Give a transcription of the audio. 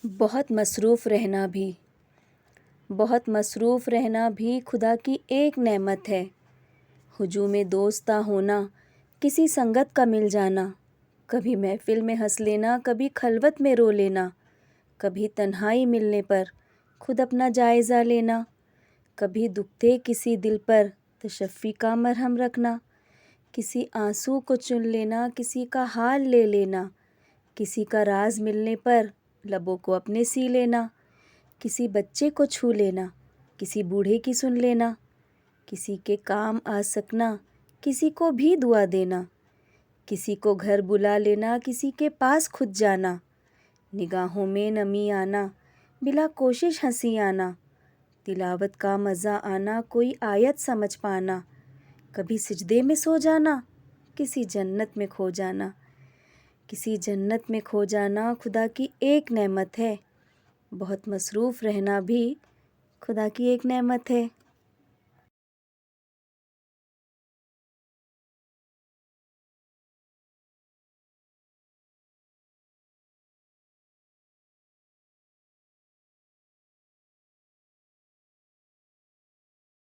بہت مصروف رہنا بھی بہت مصروف رہنا بھی خدا کی ایک نعمت ہے۔ ہجوم دوستاں ہونا، کسی سنگت کا مل جانا، کبھی محفل میں ہنس لینا، کبھی خلوت میں رو لینا، کبھی تنہائی ملنے پر خود اپنا جائزہ لینا، کبھی دکھتے کسی دل پر تشفی کا مرہم رکھنا، کسی آنسو کو چن لینا، کسی کا حال لے لینا، کسی کا راز ملنے پر لبوں کو اپنے سی لینا، کسی بچے کو چھو لینا، کسی بوڑھے کی سن لینا، کسی کے کام آ سکنا، کسی کو بھی دعا دینا، کسی کو گھر بلا لینا، کسی کے پاس خود جانا، نگاہوں میں نمی آنا، بلا کوشش ہنسی آنا، تلاوت کا مزہ آنا، کوئی آیت سمجھ پانا، کبھی سجدے میں سو جانا، کسی جنت میں کھو جانا۔ کسی جنت میں کھو جانا خدا کی ایک نعمت ہے، بہت مصروف رہنا بھی خدا کی ایک نعمت ہے۔